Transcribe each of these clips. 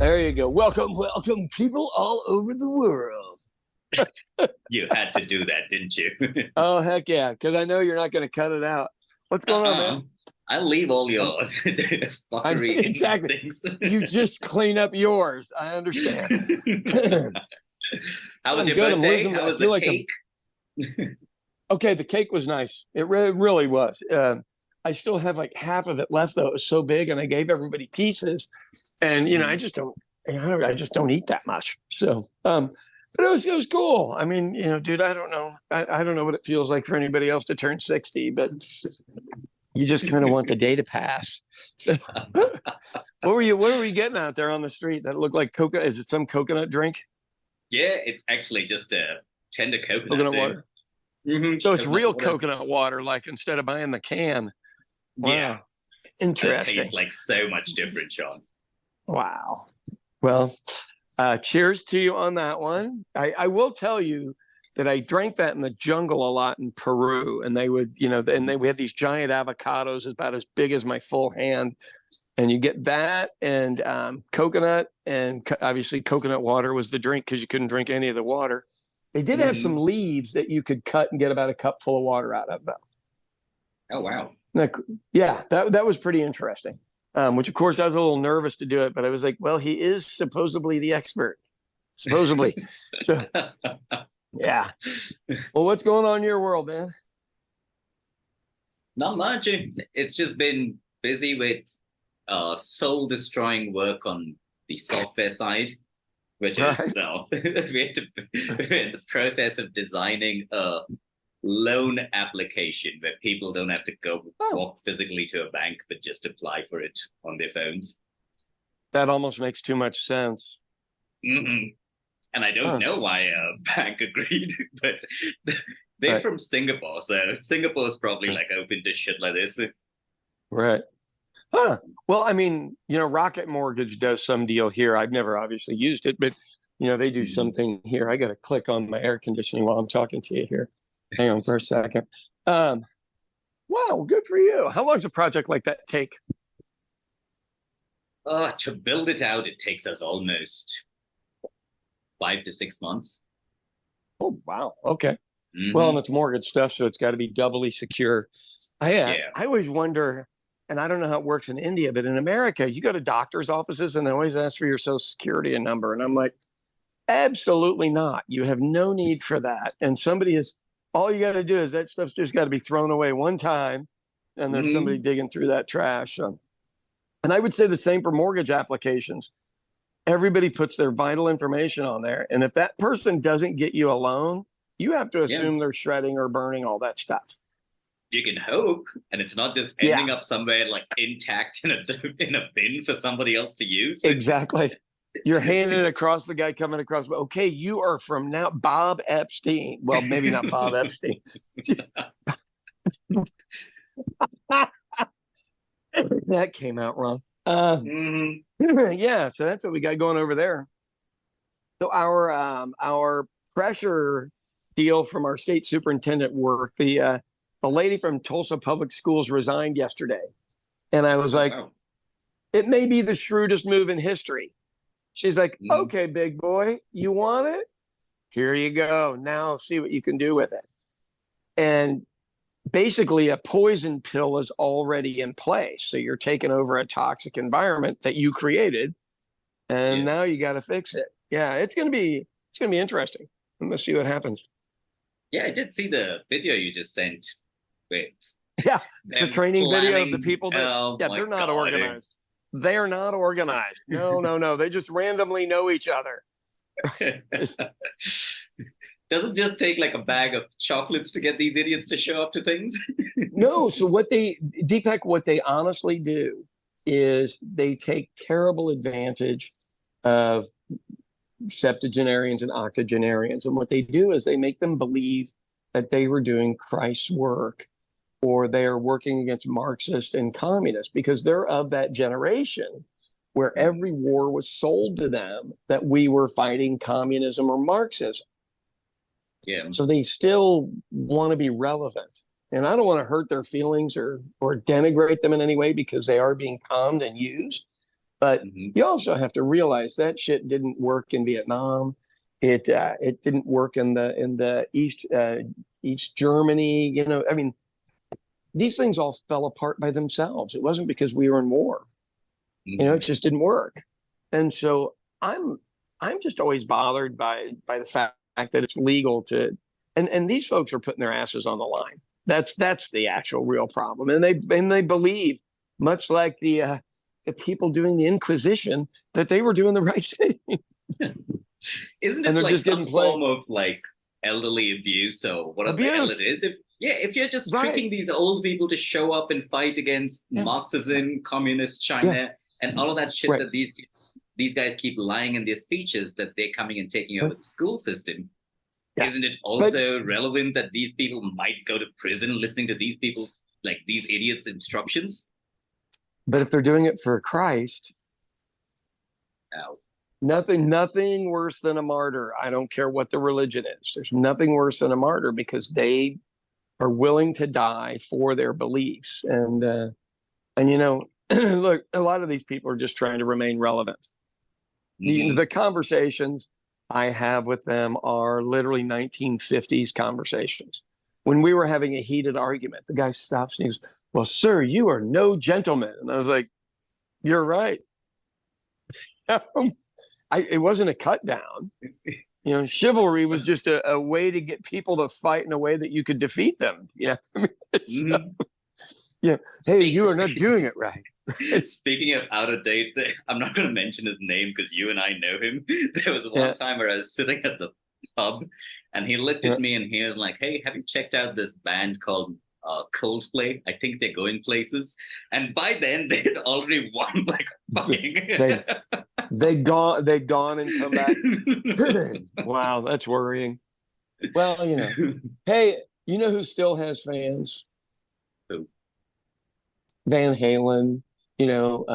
There you go. Welcome, welcome, people all over the world. You had to do that, didn't you? Oh, heck yeah, because I know you're not going to cut it out. What's going on, man? I'll leave all Oh, your fuckery in these exactly. things. You just clean up yours. I understand. How was I'm your good. I'm birthday? losing. How I was the feel like I'm cake? okay. The cake was nice. It really was. I still have like half of it left, though. It was so big, and I gave everybody pieces. And I Mm. just don't. I just don't eat that much. So, but it was cool. I mean, dude, I don't know. I don't know what it feels like for anybody else to turn 60, but you just kind of want the day to pass. So, what were you getting out there on the street that looked like coconut? Is it some coconut drink? Yeah, it's actually just a tender coconut, Coconut dude. water. So it's Coconut real water. coconut water, like instead of buying the can. Yeah, Wow. and it Interesting. tastes like so much different, Sean. Wow. Well, cheers to you on that one. I will tell you that I drank that in the jungle a lot in Peru, and they would, we had these giant avocados about as big as my full hand, and you get that and coconut, and obviously coconut water was the drink because you couldn't drink any of the water. They did have some Mm. leaves that you could cut and get about a cup full of water out of, though. Oh wow. Like, yeah, that was pretty interesting. Which of course I was a little nervous to do it, but I was like, well, he is supposedly the expert, supposedly. So yeah. Well, what's going on in your world, man? Not much. It's just been busy with soul destroying work on the software side, which is Right. we're in the process of designing a loan application where people don't have to go Oh, walk physically to a bank, but just apply for it on their phones. that almost makes too much sense. Hmm. And I don't Huh. know why a bank agreed, but they're Right. from Singapore, so Singapore's probably Right. like open to shit like this. Right. Huh. Well, I mean, Rocket Mortgage does some deal here. I've never obviously used it, but they do Mhm. something here. I got to click on my air conditioning while I'm talking to you here. Hang on for a second. Um, wow, good for you. How long does a project like that take? To build it out, it takes us almost 5 to 6 months. Oh, wow. Okay. Well, and Hmm. it's mortgage stuff, so it's got to be doubly secure. Yeah. I always wonder, and I don't know how it works in India, but in America, you go to doctors' offices and they always ask for your social security number. And I'm like, absolutely not. You have no need for that. And all you got to do is that stuff's just got to be thrown away one time. And there's somebody Hmm. digging through that trash. And I would say the same for mortgage applications. Everybody puts their vital information on there. And if that person doesn't get you a loan, you have to Yeah. assume they're shredding or burning all that stuff. You can hope, and it's not just Yeah, ending up somewhere like intact in a in a bin for somebody else to use. exactly. You're handing it across the guy coming across. Okay, you are from now Bob Epstein. Well, maybe not Bob Epstein. That came out wrong. Hmm. Yeah, so that's what we got going over there. So our pressure deal from our state superintendent work, the lady from Tulsa Public Schools resigned yesterday, and I was Oh like, wow. it may be the shrewdest move in history. She's like, Hmm. okay, big boy, you want it? Here you go. Now see what you can do with it. And basically, a poison pill is already in place. So you're taking over a toxic environment that you created, and Yeah. now you got to fix it. Yeah, it's gonna be interesting. Let's see what happens. Yeah, I did see the video you just sent with Yeah, the them training video of the planning. people that, Oh yeah, my they're not god. organized. They're not organized. No, no, no. They just randomly know each other. Doesn't just take like a bag of chocolates to get these idiots to show up to things. No, so Deepak, what they honestly do is they take terrible advantage of septuagenarians and octogenarians. And what they do is they make them believe that they were doing Christ's work or they are working against Marxist and communists because they're of that generation where every war was sold to them that we were fighting communism or Marxism. Yeah. So they still want to be relevant. And I don't want to hurt their feelings or denigrate them in any way because they are being conned and used. But you also have to realize that shit didn't work in Vietnam. It didn't work in the East Germany. You know, I mean, these things all fell apart by themselves. It wasn't because we were in war. You know, it just didn't work. And so I'm just always bothered by the fact that it's legal to, and these folks are putting their asses on the line. That's the actual real problem. And they believe, much like the people doing the Inquisition, that they were doing the right thing. Isn't it like some form of like elderly abuse or whatever the hell it is? If you're just tricking these old people to show up and fight against Marxism, communist China, and all of that shit that these guys keep lying in their speeches that they're coming and taking over the school system. Isn't it also relevant that these people might go to prison listening to these people, like these idiots' instructions? But if they're doing it for Christ, nothing worse than a martyr. I don't care what the religion is. There's nothing worse than a martyr, because they are willing to die for their beliefs. And you know, look, a lot of these people are just trying to remain relevant. The conversations I have with them are literally 1950s conversations. When we were having a heated argument, the guy stops and he goes, "Well, sir, you are no gentleman." And I was like, "You're right." It wasn't a cut down. You know, chivalry was just a way to get people to fight in a way that you could defeat them. Yeah. Hey, you are not doing it right. Speaking of out of date, I'm not going to mention his name because you and I know him. There was one time where I was sitting at the pub and he looked at me and he was like, "Hey, have you checked out this band called Coldplay? I think they're going places." And by then they'd already won like fucking. They'd gone and come back. Wow, that's worrying. Well, you know, hey, you know who still has fans? Who? Van Halen. You know,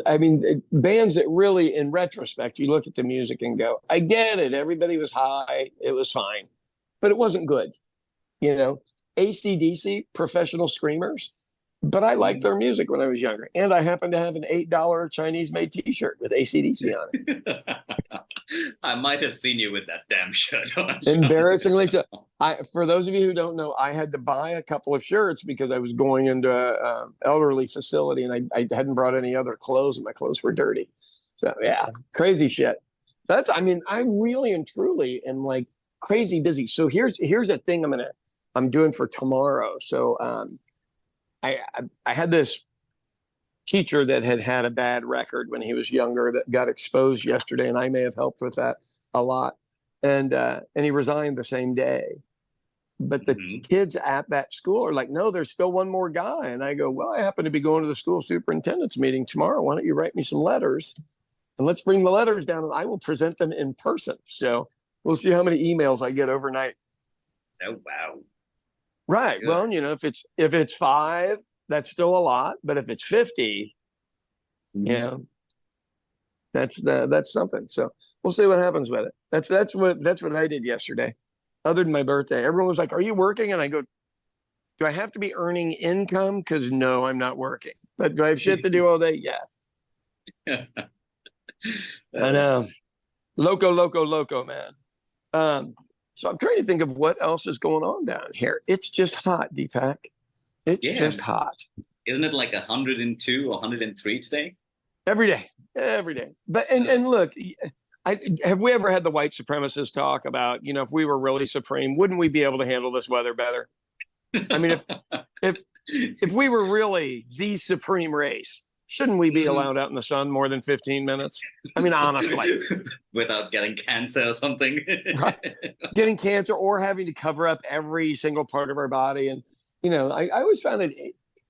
I mean, bands that really, in retrospect, you look at the music and go, "I get it. Everybody was high. It was fine, but it wasn't good." You know, AC/DC, professional screamers. But I liked their music when I was younger. And I happened to have an $8 Chinese-made T-shirt with AC/DC on it. I might have seen you with that damn shirt on. Embarrassingly so. For those of you who don't know, I had to buy a couple of shirts because I was going into an elderly facility and I hadn't brought any other clothes and my clothes were dirty. So, yeah, crazy shit. I mean, I really and truly am like crazy busy. So here's a thing I'm doing for tomorrow. So, I had this teacher that had a bad record when he was younger that got exposed yesterday, and I may have helped with that a lot. And he resigned the same day. But the kids at that school are like, "No, there's still one more guy." And I go, "Well, I happen to be going to the school superintendent's meeting tomorrow. Why don't you write me some letters? And let's bring the letters down and I will present them in person." So we'll see how many emails I get overnight. Oh, wow. Right. Well, you know, if it's 5, that's still a lot. But if it's 50, you know, that's something. So we'll see what happens with it. That's what I did yesterday. Other than my birthday, everyone was like, "Are you working?" And I go, "Do I have to be earning income? Because no, I'm not working. But do I have shit to do all day? Yes." I know. Loco, man. So I'm trying to think of what else is going on down here. It's just hot, Deepak. It's just hot. Isn't it like 102 or 103 today? Every day. But and look, have we ever had the white supremacists talk about, you know, if we were really supreme, wouldn't we be able to handle this weather better? I mean, if we were really the supreme race, shouldn't we be allowed out in the sun more than 15 minutes? I mean, honestly. Without getting cancer or something. Right. Getting cancer or having to cover up every single part of our body. And, you know, I always found it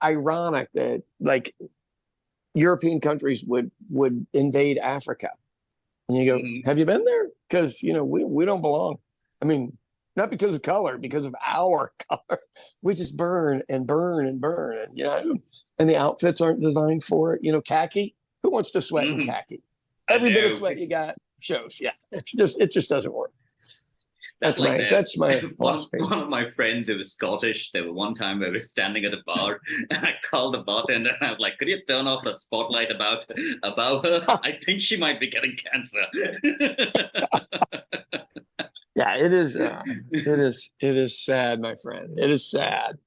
ironic that, like, European countries would invade Africa. And you go, "Have you been there?" Because, you know, we don't belong. I mean, not because of color, because of our color. We just burn and burn and burn. And, you know, and the outfits aren't designed for it. You know, khaki. Who wants to sweat in khaki? Every bit of sweat you got shows. Yeah, it just doesn't work. That's like that's my philosophy. One of my friends who was Scottish, there were one time we were standing at a bar and I called the bartender and I was like, could you turn off that spotlight about her? I think she might be getting cancer. Yeah, it is sad, my friend. It is sad.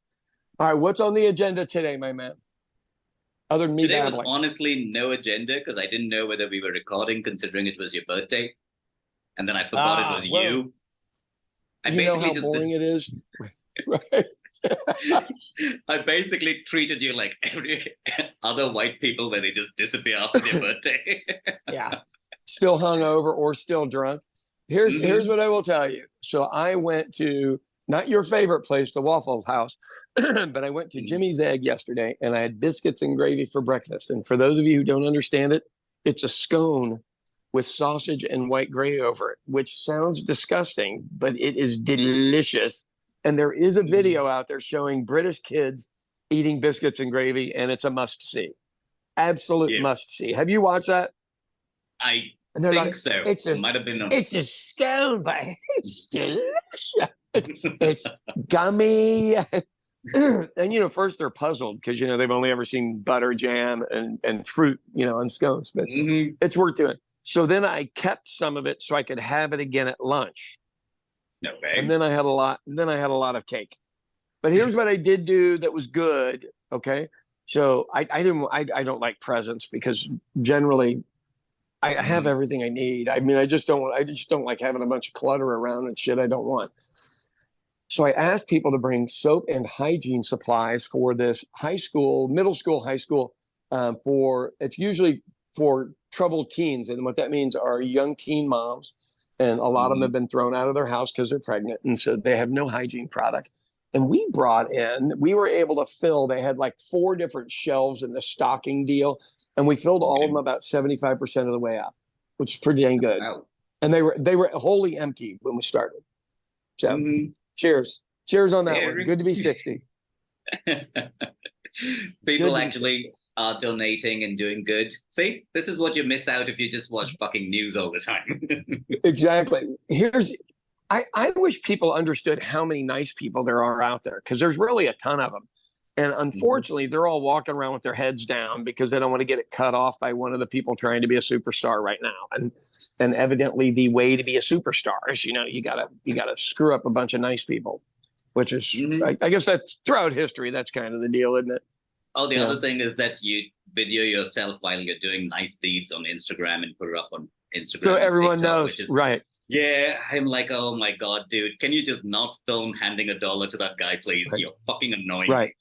All right, what's on the agenda today, my man? Other than me Today babbling. was honestly no agenda because I didn't know whether we were recording considering it was your birthday. And then I forgot it was you. You know how boring it is? Right. I basically treated you like every other white people where they just disappear after their birthday. Yeah. Still hungover or still drunk. Here's what I will tell you. So I went to, not your favorite place, the Waffle House, but I went to Jimmy's Egg yesterday and I had biscuits and gravy for breakfast. And for those of you who don't understand it, it's a scone with sausage and white gravy over it, which sounds disgusting, but it is delicious. And there is a video out there showing British kids eating biscuits and gravy, and it's a must-see. Absolute must-see. Have you watched that? I think so. It might have been it's a scone, but it's delicious. It's gummy. And, first they're puzzled because, they've only ever seen butter, jam, and fruit, on scones. But it's worth doing. So then I kept some of it so I could have it again at lunch. Okay. And then I had a lot. Of cake. But here's what I did do that was good. Okay. So I don't like presents because generally I have everything I need. I mean, I just don't like having a bunch of clutter around and shit I don't want. So I asked people to bring soap and hygiene supplies for this middle school, high school, it's usually for troubled teens. And what that means are young teen moms. And a lot of them have been thrown out of their house because they're pregnant. And so they have no hygiene product. And we were able to fill, they had like 4 different shelves in the stocking deal. And we filled all of them about 75% of the way up, which is pretty dang good. Wow. And they were wholly empty when we started. So cheers. Cheers on that one. Good to be 60. People actually are donating and doing good. See, this is what you miss out if you just watch fucking news all the time. Exactly. I wish people understood how many nice people there are out there, because there's really a ton of them. And unfortunately, they're all walking around with their heads down because they don't want to get it cut off by one of the people trying to be a superstar right now. And evidently the way to be a superstar is, you gotta screw up a bunch of nice people, which is, I guess that's throughout history. That's kind of the deal, isn't it? Oh, the other thing is that you video yourself while you're doing nice deeds on Instagram and put it up on Instagram. So everyone knows, right? Yeah, I'm like, oh my God, dude, can you just not film handing $1 to that guy, please? Right. You're fucking annoying. Right.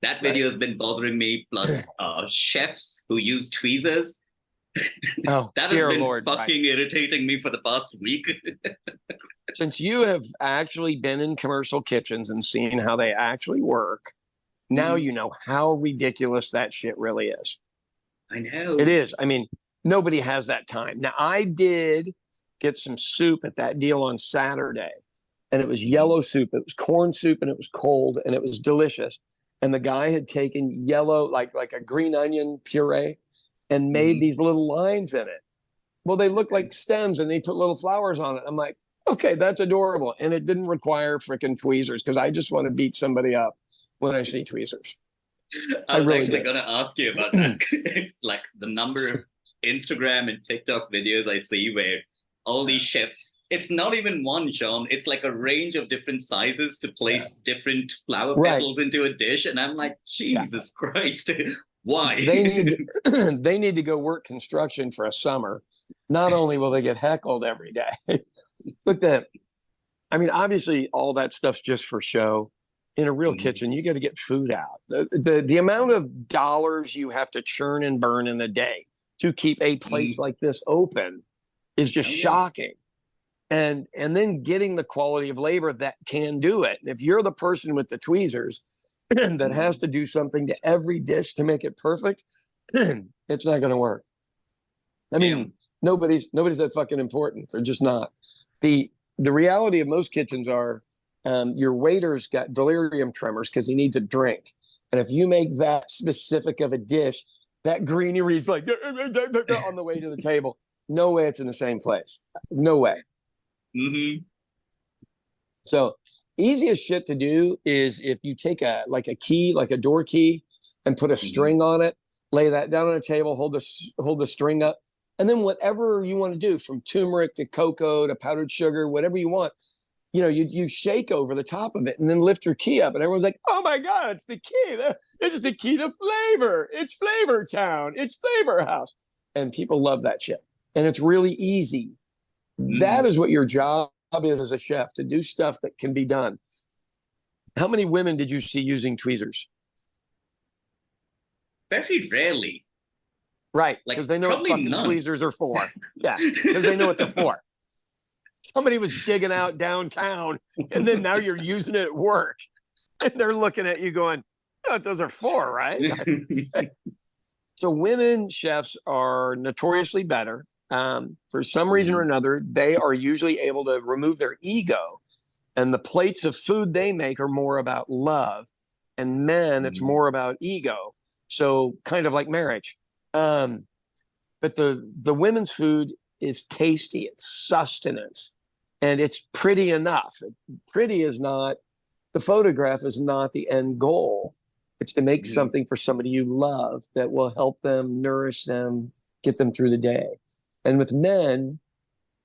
That video has been bothering me, plus chefs who use tweezers. Oh, that has been fucking irritating me for the past week. Since you have actually been in commercial kitchens and seen how they actually work, now you know how ridiculous that shit really is. I know. It is. I mean, nobody has that time. Now, I did get some soup at that deal on Saturday, and it was yellow soup. It was corn soup, and it was cold, and it was delicious. And the guy had taken yellow, like a green onion puree, and made these little lines in it. Well, they look like stems, and they put little flowers on it. I'm like, okay, that's adorable. And it didn't require freaking tweezers, because I just want to beat somebody up when I see tweezers. I was actually going to ask you about that. Like the number of Instagram and TikTok videos I see where all these chefs, it's not even one, Sean. It's like a range of different sizes to place different flower petals into a dish. And I'm like, Jesus Christ, why? They need to go work construction for a summer. Not only will they get heckled every day, but then, I mean, obviously all that stuff's just for show. In a real kitchen, you got to get food out. The amount of dollars you have to churn and burn in a day to keep a place like this open is just shocking. And then getting the quality of labor that can do it. If you're the person with the tweezers that has to do something to every dish to make it perfect, it's not going to work. I mean, nobody's that fucking important. They're just not. The reality of most kitchens are, your waiter's got delirium tremors because he needs a drink. And if you make that specific of a dish, that greenery's like on the way to the table. No way it's in the same place. No way. So easiest shit to do is if you take a key, like a door key, and put a string on it, lay that down on a table, hold the string up, and then whatever you want to do, from turmeric to cocoa to powdered sugar, whatever you want, you shake over the top of it and then lift your key up, and everyone's like, "Oh my God, it's the key! This is the key to flavor. It's Flavor Town. It's Flavor House," and people love that shit. And it's really easy. That is what your job is as a chef, to do stuff that can be done. How many women did you see using tweezers? Very rarely. Right, because they know what fucking tweezers are for. Yeah, because they know what they're for. Somebody was digging out downtown, and then now you're using it at work, and they're looking at you going, "You know what those are for, right?" So women chefs are notoriously better. For some reason or another, they are usually able to remove their ego, and the plates of food they make are more about love. And men, it's more about ego. So kind of like marriage. But the women's food is tasty. It's sustenance. And it's pretty enough. Pretty is not, the photograph is not the end goal. It's to make something for somebody you love that will help them, nourish them, get them through the day. And with men,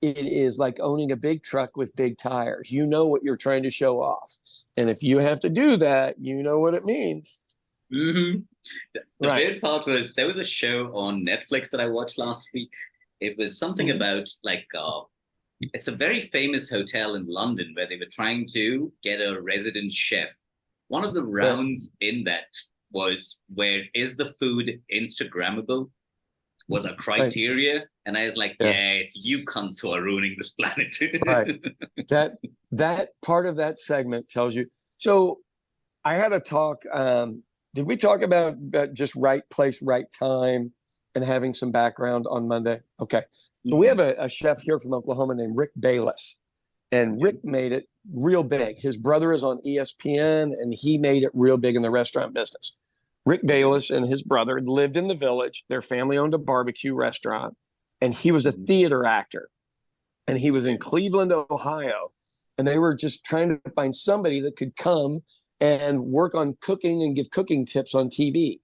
it is like owning a big truck with big tires. You know what you're trying to show off. And if you have to do that, you know what it means. The weird part was, there was a show on Netflix that I watched last week. It was something about it's a very famous hotel in London where they were trying to get a resident chef. One of the rounds in that was, where is the food Instagrammable? Was a criteria. Right. And I was like, it's you cunts who are ruining this planet. Right. That part of that segment tells you. So I had a talk. Did we talk about just right place, right time, and having some background on Monday? Okay. So we have a chef here from Oklahoma named Rick Bayless. And Rick made it real big. His brother is on ESPN, and he made it real big in the restaurant business. Rick Bayless and his brother lived in the Village. Their family owned a barbecue restaurant, and he was a theater actor. And he was in Cleveland, Ohio. And they were just trying to find somebody that could come and work on cooking and give cooking tips on TV.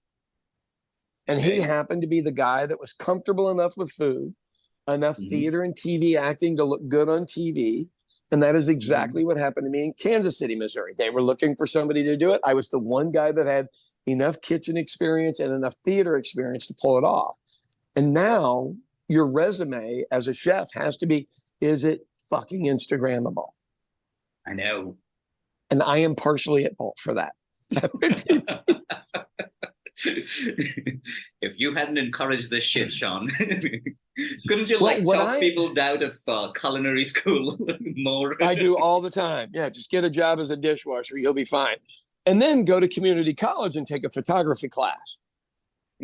And he happened to be the guy that was comfortable enough with food, enough theater and TV acting to look good on TV. And that is exactly what happened to me in Kansas City, Missouri. They were looking for somebody to do it. I was the one guy that had enough kitchen experience and enough theater experience to pull it off. And now your resume as a chef has to be, is it fucking Instagrammable? I know. And I am partially at fault for that. If you hadn't encouraged this shit, Sean, couldn't you talk people out of culinary school more? I do all the time. Yeah, just get a job as a dishwasher. You'll be fine. And then go to community college and take a photography class.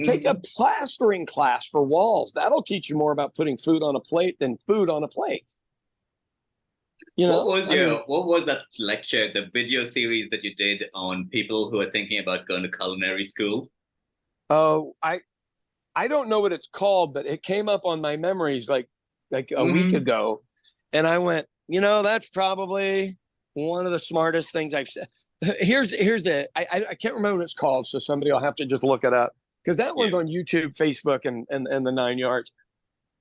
Take a plastering class for walls. That'll teach you more about putting food on a plate than food on a plate. You know, what was that lecture, the video series that you did on people who are thinking about going to culinary school? Oh, I don't know what it's called, but it came up on my memories like a week ago. And I went, that's probably one of the smartest things I've said. Here's I can't remember what it's called, so somebody will have to just look it up, because that one's on YouTube, Facebook, and the 9 yards.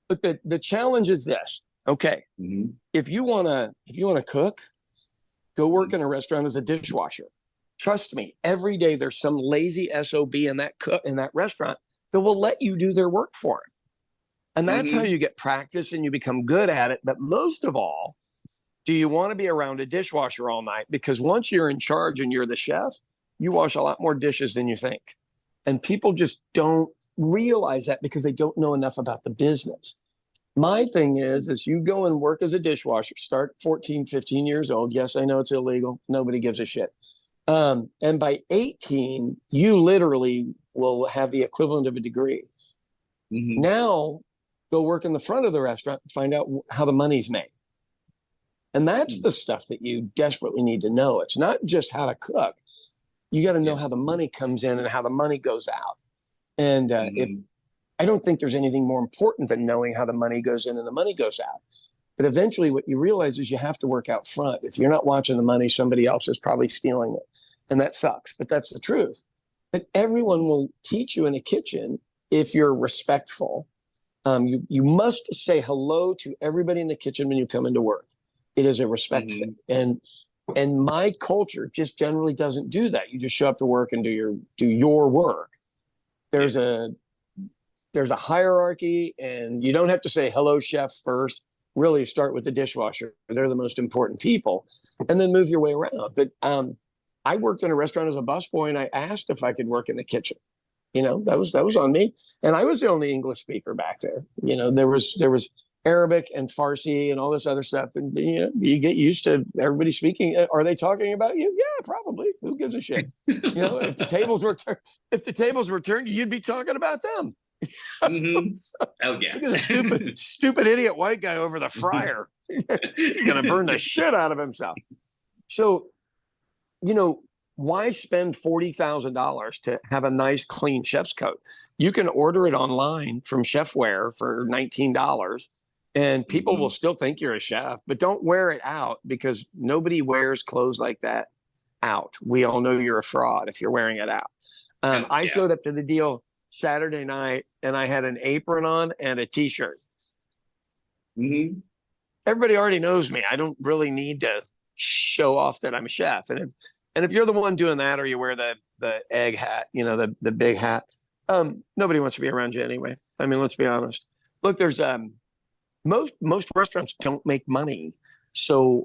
But the challenge is this. Okay, if you wanna cook, go work in a restaurant as a dishwasher. Trust me, every day there's some lazy SOB in that restaurant that will let you do their work for them. And that's how you get practice and you become good at it. But most of all, do you want to be around a dishwasher all night? Because once you're in charge and you're the chef, you wash a lot more dishes than you think. And people just don't realize that because they don't know enough about the business. My thing is you go and work as a dishwasher, start 14, 15 years old. Yes, I know it's illegal. Nobody gives a shit. And by 18, you literally will have the equivalent of a degree. Now, go work in the front of the restaurant and find out how the money's made. And that's the stuff that you desperately need to know. It's not just how to cook. You got to know how the money comes in and how the money goes out. And if I don't think there's anything more important than knowing how the money goes in and the money goes out. But eventually what you realize is you have to work out front. If you're not watching the money, somebody else is probably stealing it. And that sucks, but that's the truth. But everyone will teach you in a kitchen if you're respectful. You must say hello to everybody in the kitchen when you come into work. It is a respect thing. And my culture just generally doesn't do that. You just show up to work and do your work. There's a hierarchy, and you don't have to say hello, chef, first. Really start with the dishwasher. They're the most important people, and then move your way around. But I worked in a restaurant as a busboy, and I asked if I could work in the kitchen. That was on me, and I was the only English speaker back there. There was Arabic and Farsi and all this other stuff, and you get used to everybody speaking. Are they talking about you? Yeah, probably. Who gives a shit? If the tables were turned, you'd be talking about them. So, oh yeah, look at the stupid idiot white guy over the fryer. He's gonna burn the shit out of himself. So, why spend $40,000 to have a nice, clean chef's coat? You can order it online from Chefware for $19, and people will still think you're a chef. But don't wear it out, because nobody wears clothes like that out. We all know you're a fraud if you're wearing it out. I showed up to the deal Saturday night, and I had an apron on and a T-shirt. Everybody already knows me. I don't really need to show off that I'm a chef. And if you're the one doing that, or you wear the egg hat, the big hat, nobody wants to be around you anyway. I mean, let's be honest. Look, there's most restaurants don't make money, so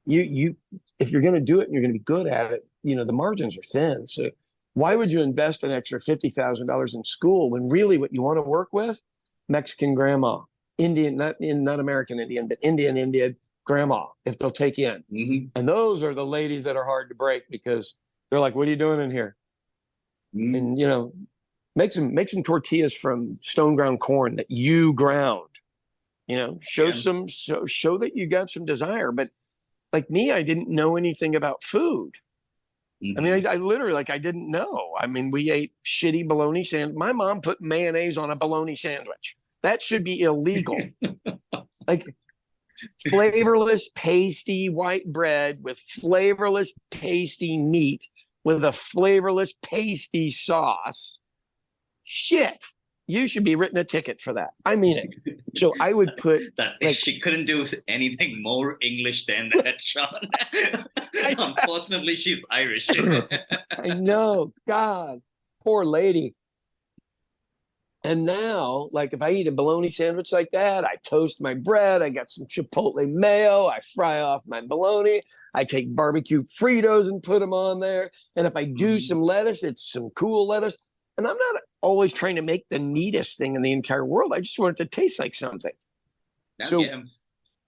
you if you're going to do it and you're going to be good at it, the margins are thin. So why would you invest an extra $50,000 in school when really what you want to work with? Mexican grandma, Indian, not American Indian, but Indian grandma, if they'll take you in. And those are the ladies that are hard to break, because they're like, what are you doing in here? And make some tortillas from stone ground corn that you ground. Show that you got some desire. But like me, I didn't know anything about food. I mean, I literally, I didn't know. I mean, we ate shitty bologna sandwich. My mom put mayonnaise on a bologna sandwich. That should be illegal. Flavorless, pasty white bread with flavorless, pasty meat with a flavorless, pasty sauce. Shit. You should be written a ticket for that. I mean it. So I would put that she couldn't do anything more English than that, Sean. Unfortunately, she's Irish. I know. God, poor lady. And now, if I eat a bologna sandwich like that, I toast my bread. I got some Chipotle mayo. I fry off my bologna. I take barbecue Fritos and put them on there. And if I do some lettuce, it's some cool lettuce. And I'm not always trying to make the neatest thing in the entire world. I just want it to taste like something. So,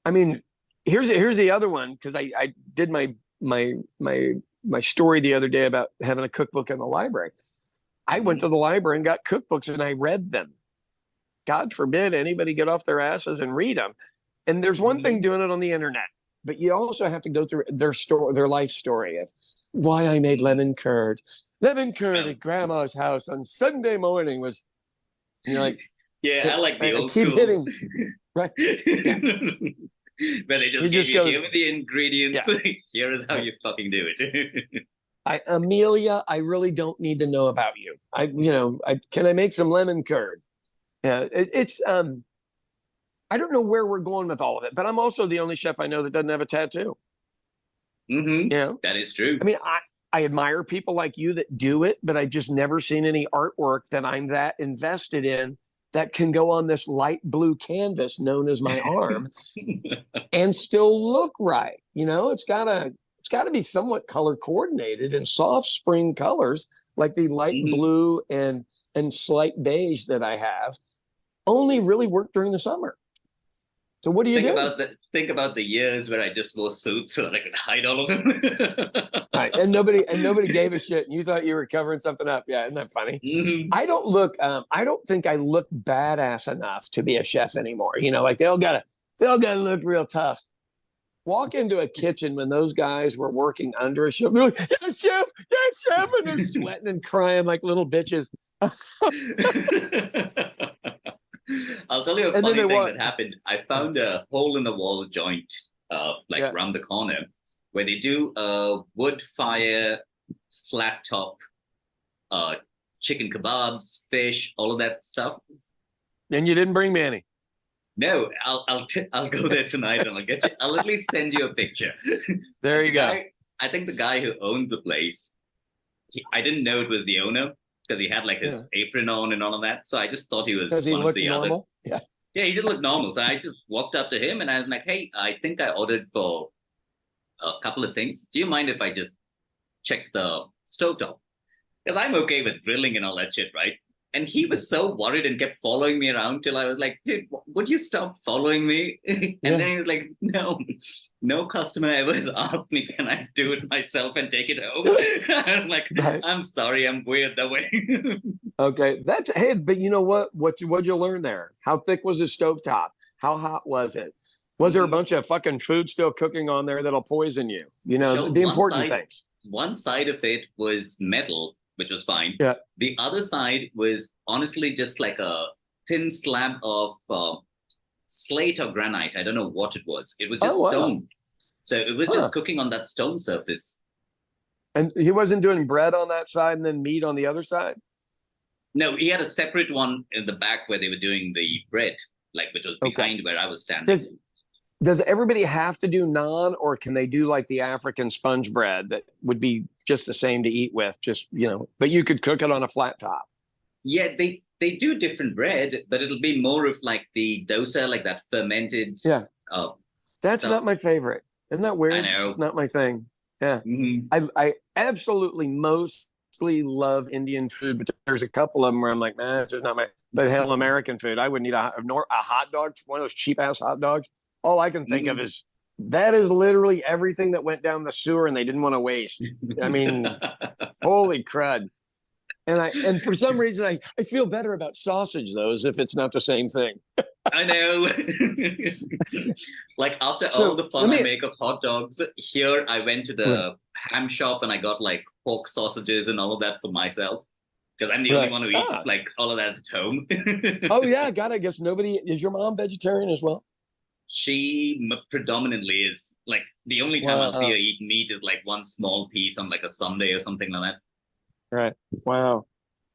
I mean, here's the other one, because I did my story the other day about having a cookbook in the library. I went to the library and got cookbooks and I read them. God forbid anybody get off their asses and read them. And there's one thing doing it on the internet, but you also have to go through their life story of why I made lemon curd. Lemon curd at grandma's house on Sunday morning was, I like the old keep school. Hitting, right? Yeah. But they just give you here with the ingredients. Yeah. Here is how you fucking do it. Amelia, I really don't need to know about you. Can I make some lemon curd? Yeah, it's I don't know where we're going with all of it, but I'm also the only chef I know that doesn't have a tattoo. That is true. I mean, I admire people like you that do it, but I've just never seen any artwork that I'm that invested in that can go on this light blue canvas known as my arm and still look right. It's got to be somewhat color coordinated, and soft spring colors like the light blue and slight beige that I have only really work during the summer. So what do you do? Think about the years where I just wore suits so that I could hide all of them. Right. And nobody gave a shit, and you thought you were covering something up. Yeah, isn't that funny? I don't think I look badass enough to be a chef anymore. They all gotta look real tough. Walk into a kitchen when those guys were working under a chef. They're like, yeah, chef, and they're sweating and crying like little bitches. I'll tell you a funny thing that happened. I found a hole in the wall joint, around the corner, where they do a wood fire, flat top, chicken kebabs, fish, all of that stuff. And you didn't bring me any. No, I'll go there tonight and I'll get you. I'll at least send you a picture. There you go. I think the guy who owns the place, I didn't know it was the owner because he had like his apron on and all of that. So I just thought he was one of the normal? Other. Yeah, he just looked normal. So I just walked up to him and I was like, hey, I think I ordered for a couple of things. Do you mind if I just check the stovetop? Because I'm okay with grilling and all that shit, right? And he was so worried and kept following me around till I was like, dude, would you stop following me? And then he was like, no customer ever has asked me, can I do it myself and take it home? I was like, I'm sorry, I'm weird that way. Okay, but you know what? What'd you learn there? How thick was the stovetop? How hot was it? Was there a bunch of fucking food still cooking on there that'll poison you? You know, the important things. One side of it was metal, which was fine. Yeah. The other side was honestly just like a thin slab of slate or granite. I don't know what it was. It was just stone. So it was just cooking on that stone surface. And he wasn't doing bread on that side and then meat on the other side? No, he had a separate one in the back where they were doing the bread, which was behind where I was standing. Does everybody have to do naan, or can they do like the African sponge bread that would be just the same to eat with, but you could cook it on a flat top? Yeah, they do different bread, but it'll be more of like the dosa, like that fermented. Yeah. That's stuff. Not my favorite. Isn't that weird? I know. It's not my thing. Yeah. Mm-hmm. I absolutely mostly love Indian food, but there's a couple of them where I'm like, man, it's just not my, but hell, American food. I wouldn't eat a hot dog, one of those cheap ass hot dogs. All I can think of is that is literally everything that went down the sewer and they didn't want to waste. I mean, holy crud. And for some reason, I feel better about sausage, though, as if it's not the same thing. I know. Like after all the fun I make of hot dogs, here I went to the ham shop and I got like pork sausages and all of that for myself. Because I'm the only one who eats like all of that at home. Oh, yeah. God, I guess nobody. Is your mom vegetarian as well? She predominantly is. Like the only time I'll see her eat meat is like one small piece on like a Sunday or something like that. Right. Wow.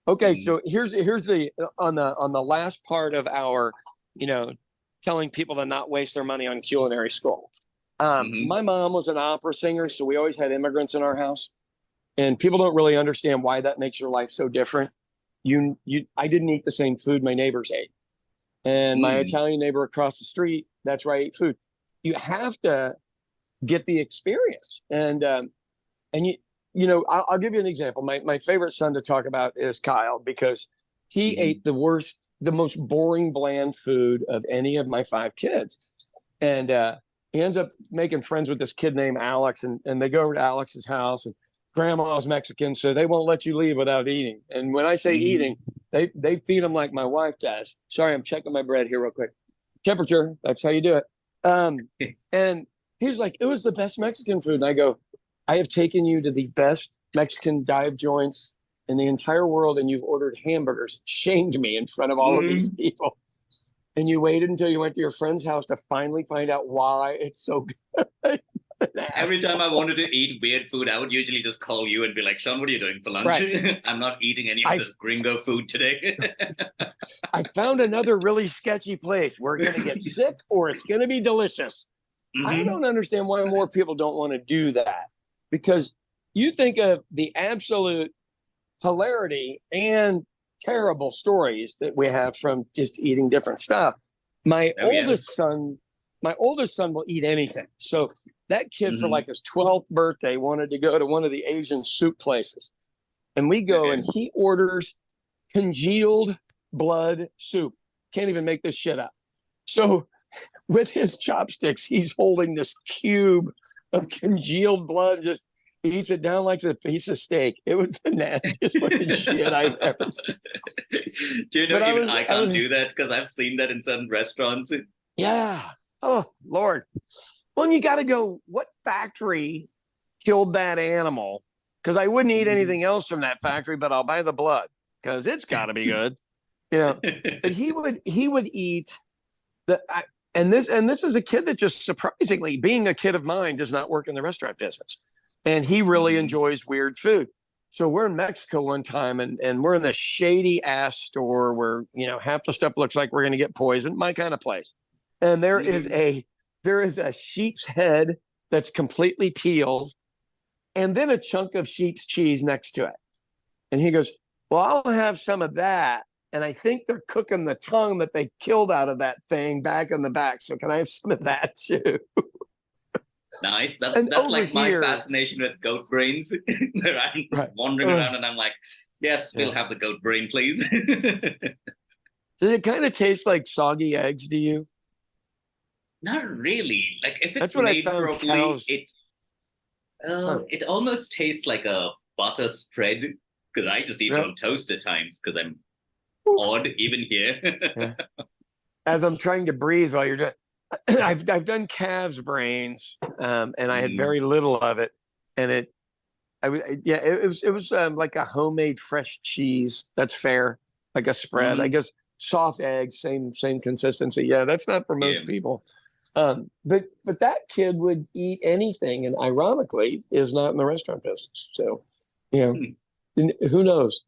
Okay. So here's the on the last part of our, telling people to not waste their money on culinary school. My mom was an opera singer, so we always had immigrants in our house, and people don't really understand why that makes your life so different. I didn't eat the same food my neighbors ate, and my Italian neighbor across the street, that's where I ate food. You have to get the experience, and I'll give you an example. My favorite son to talk about is Kyle, because he ate the most boring, bland food of any of my 5 kids. And he ends up making friends with this kid named Alex, and they go over to Alex's house, and grandma's Mexican, so they won't let you leave without eating. And when I say eating, they feed them like my wife does. Sorry, I'm checking my bread here real quick. Temperature, that's how you do it. And he's like, it was the best Mexican food. And I go, I have taken you to the best Mexican dive joints in the entire world, and you've ordered hamburgers, shamed me in front of all of these people. And you waited until you went to your friend's house to finally find out why it's so good. Every time I wanted to eat weird food, I would usually just call you and be like, Sean, what are you doing for lunch? Right. I'm not eating any of this gringo food today. I found another really sketchy place. We're going to get sick or it's going to be delicious. I don't understand why more people don't want to do that, because you think of the absolute hilarity and terrible stories that we have from just eating different stuff. My oldest son will eat anything. So that kid for like his 12th birthday wanted to go to one of the Asian soup places. And we go and he orders congealed blood soup. Can't even make this shit up. So with his chopsticks, he's holding this cube of congealed blood, just eats it down like a piece of steak. It was the nastiest looking shit I've ever seen. Do you know I can't do that, because I've seen that in certain restaurants. Yeah. Oh, Lord. Well, and you got to go, what factory killed that animal? Because I wouldn't eat anything else from that factory, but I'll buy the blood because it's got to be good. you know, but he would eat the, and this is a kid that just surprisingly, being a kid of mine, does not work in the restaurant business. And he really enjoys weird food. So we're in Mexico one time and we're in a shady ass store where, you know, half the stuff looks like we're going to get poisoned, my kind of place. And there is a sheep's head that's completely peeled and then a chunk of sheep's cheese next to it. And he goes, well, I'll have some of that. And I think they're cooking the tongue that they killed out of that thing back in the back. So can I have some of that too? Nice. That's like my fascination with goat brains. Where I'm wandering around and I'm like, yes, we'll have the goat brain, please. Does it kind of taste like soggy eggs to you? Not really. Like if it's made properly, it almost tastes like a butter spread, because I just eat it on toast at times because I'm odd even here. As I'm trying to breathe while you're doing, I've done calves brains, and I had very little of it, and it was like a homemade fresh cheese. That's fair, like a spread. I guess soft eggs, same consistency. Yeah, that's not for most people. But that kid would eat anything, and ironically, is not in the restaurant business. So, you know, who knows?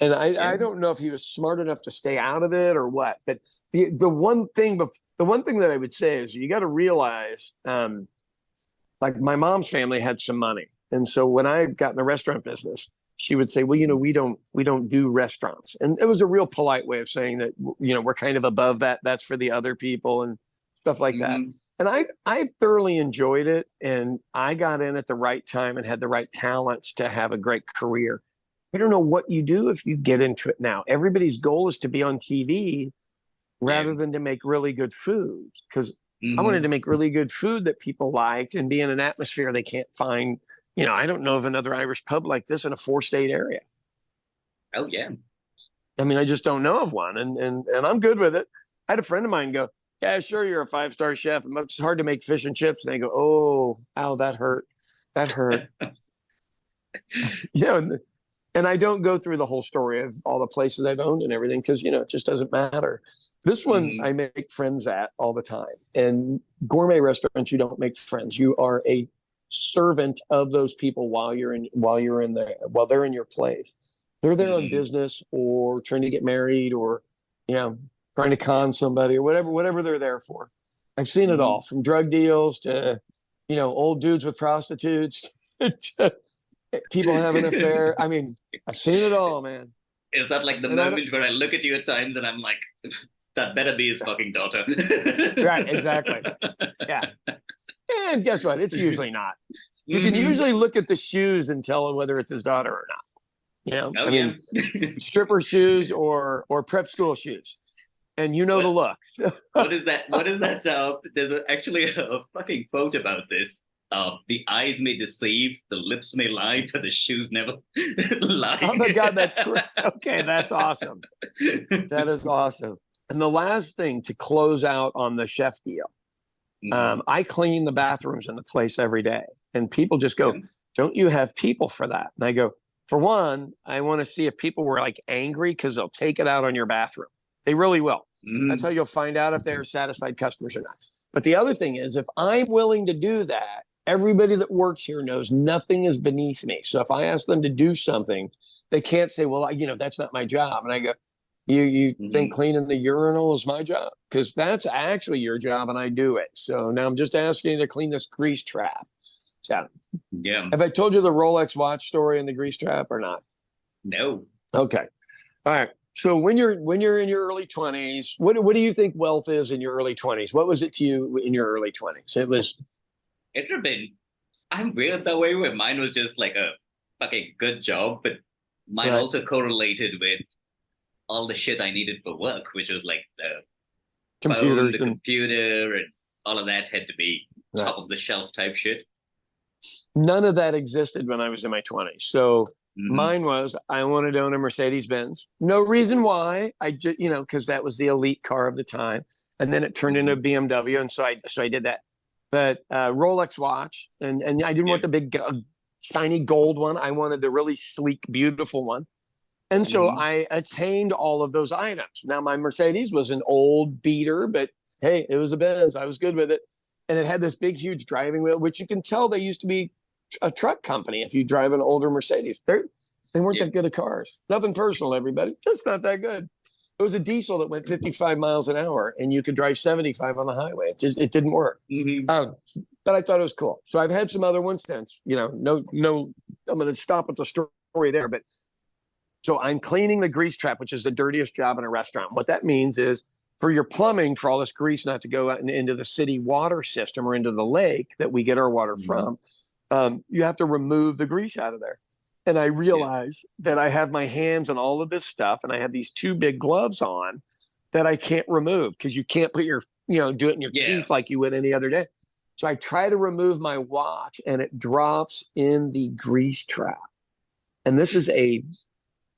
And I don't know if he was smart enough to stay out of it or what. But the one thing that I would say is you got to realize, like my mom's family had some money, and so when I got in the restaurant business, she would say, well, you know, we don't do restaurants, and it was a real polite way of saying that, you know, we're kind of above that. That's for the other people and stuff like that. And I thoroughly enjoyed it, and I got in at the right time and had the right talents to have a great career. I don't know what you do if you get into it now. Everybody's goal is to be on TV rather than to make really good food, because I wanted to make really good food that people liked and be in an atmosphere they can't find. You know, I don't know of another Irish pub like this in a 4-state area. Oh, yeah. I mean, I just don't know of one, and I'm good with it. I had a friend of mine go, yeah, sure, you're a 5-star chef. It's hard to make fish and chips. And they go, oh, ow, that hurt. That hurt. Yeah. And I don't go through the whole story of all the places I've owned and everything, because, you know, it just doesn't matter. This one I make friends at all the time. And gourmet restaurants, you don't make friends. You are a servant of those people while they're in your place. They're there on business or trying to get married or, you know, trying to con somebody or whatever they're there for. I've seen it all, from drug deals to, you know, old dudes with prostitutes to people having an affair. I mean, I've seen it all, man. Is that like the moment where I look at you at times and I'm like, that better be his fucking daughter? Right, exactly. Yeah. And guess what? It's usually not. You can usually look at the shoes and tell whether it's his daughter or not. You know, I mean, stripper shoes or prep school shoes. And you know the look. What is that? There's actually a fucking quote about this. The eyes may deceive, the lips may lie, but the shoes never lie. Oh my God, that's great. Okay, that's awesome. That is awesome. And the last thing to close out on the chef deal, I clean the bathrooms in the place every day. And people just go, don't you have people for that? And I go, for one, I want to see if people were like angry because they'll take it out on your bathroom. They really will. That's how you'll find out if they're satisfied customers or not. But the other thing is, if I'm willing to do that, everybody that works here knows nothing is beneath me. So if I ask them to do something, they can't say, well, you know, that's not my job. And I go, you think cleaning the urinal is my job? Because that's actually your job and I do it. So now I'm just asking you to clean this grease trap. So, have I told you the Rolex watch story and the grease trap or not? No. Okay. All right. So when you're in your early 20s, what do you think wealth is in your early 20s? What was it to you in your early 20s? It would have been, I'm weird that way, where mine was just like a fucking good job, but mine also correlated with all the shit I needed for work, which was like the computers, computer and all of that had to be top of the shelf type shit. None of that existed when I was in my 20s. So mine was, I wanted to own a Mercedes-Benz. No reason why. I just, you know, because that was the elite car of the time. And then it turned into a BMW. And so I did that. But Rolex watch. And I didn't want the big shiny gold one. I wanted the really sleek, beautiful one. And so I attained all of those items. Now, my Mercedes was an old beater, but hey, it was a Benz. I was good with it. And it had this big, huge driving wheel, which you can tell they used to be a truck company. If you drive an older Mercedes, they weren't that good at cars. Nothing personal, everybody. Just not that good. It was a diesel that went 55 miles an hour, and you could drive 75 on the highway. It didn't work. But I thought it was cool. So I've had some other ones since. No, I'm going to stop at the story there. But so I'm cleaning the grease trap, which is the dirtiest job in a restaurant. What that means is for your plumbing, for all this grease not to go out into the city water system or into the lake that we get our water from, you have to remove the grease out of there. And I realize that I have my hands on all of this stuff, and I have these 2 big gloves on that I can't remove because you can't put your, do it in your teeth like you would any other day. So I try to remove my watch, and it drops in the grease trap. And this is a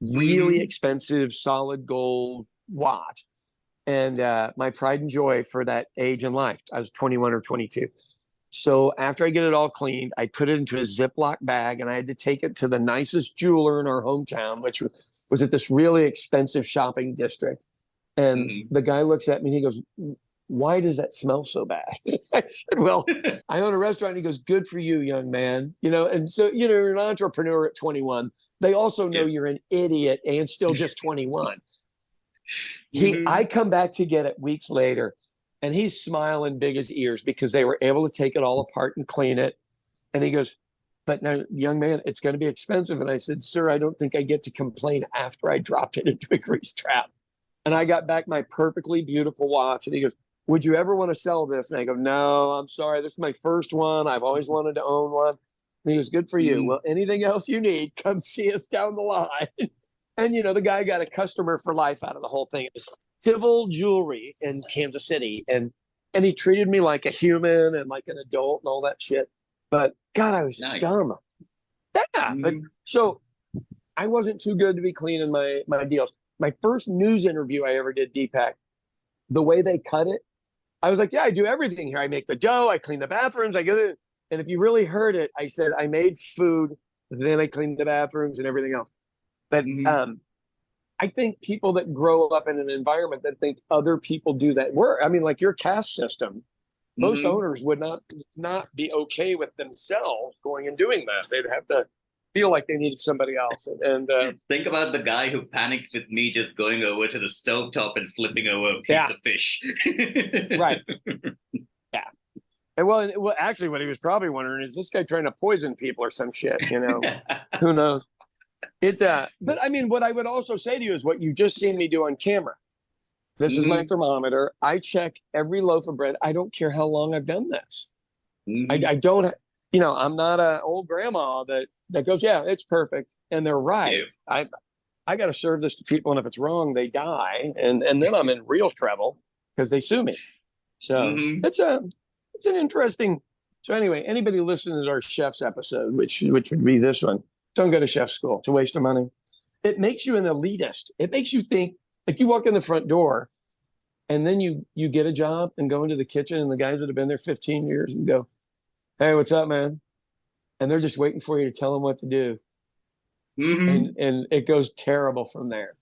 really expensive solid gold watch. And my pride and joy for that age in life. I was 21 or 22. So after I get it all cleaned, I put it into a Ziploc bag, and I had to take it to the nicest jeweler in our hometown, which was at this really expensive shopping district. And the guy looks at me and he goes, "Why does that smell so bad?" I said, "Well, I own a restaurant." And he goes, "Good for you, young man." And so, you're an entrepreneur at 21. They also know you're an idiot and still just 21. I come back to get it weeks later, and he's smiling big as ears because they were able to take it all apart and clean it. And he goes, "But now, young man, it's going to be expensive." And I said, "Sir, I don't think I get to complain after I dropped it into a grease trap." And I got back my perfectly beautiful watch. And he goes, "Would you ever want to sell this?" And I go, "No, I'm sorry. This is my first one. I've always wanted to own one." And he goes, "Good for you. Well, anything else you need, come see us down the line." And, the guy got a customer for life out of the whole thing. It was Pivotal Jewelry in Kansas City. And he treated me like a human and like an adult and all that shit. But God, I was just dumb. Yeah. But so I wasn't too good to be cleaning my deals. My first news interview I ever did, Deepak, the way they cut it, I was like, "Yeah, I do everything here. I make the dough, I clean the bathrooms, I get it." And if you really heard it, I said I made food, then I cleaned the bathrooms and everything else. But I think people that grow up in an environment that think other people do that work. I mean, like your caste system, most owners would not be okay with themselves going and doing that. They'd have to feel like they needed somebody else. And think about the guy who panicked with me just going over to the stovetop and flipping over a piece of fish. Right. Yeah. And well, actually, what he was probably wondering is this guy trying to poison people or some shit, Who knows? But I mean, what I would also say to you is what you just seen me do on camera. This is my thermometer. I check every loaf of bread. I don't care how long I've done this. I don't, I'm not an old grandma that goes, "Yeah, it's perfect." And they're right. I got to serve this to people. And if it's wrong, they die. And then I'm in real trouble because they sue me. So it's an interesting. So anyway, anybody listening to our chef's episode, which would be this one, don't go to chef school. It's a waste of money. It makes you an elitist. It makes you think, like you walk in the front door and then you get a job and go into the kitchen and the guys that have been there 15 years and go, "Hey, what's up, man?" And they're just waiting for you to tell them what to do. And it goes terrible from there.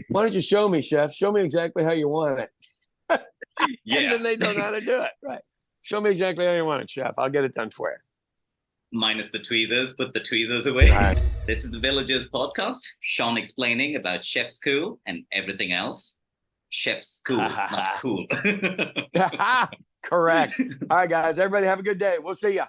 "Why don't you show me, chef? Show me exactly how you want it." And then they don't know how to do it. Right. "Show me exactly how you want it, chef. I'll get it done for you." Minus the tweezers, put the tweezers away. Right. This is the Villagers podcast. Sean explaining about chef school and everything else. Chef school, not cool. Correct. All right, guys. Everybody have a good day. We'll see ya.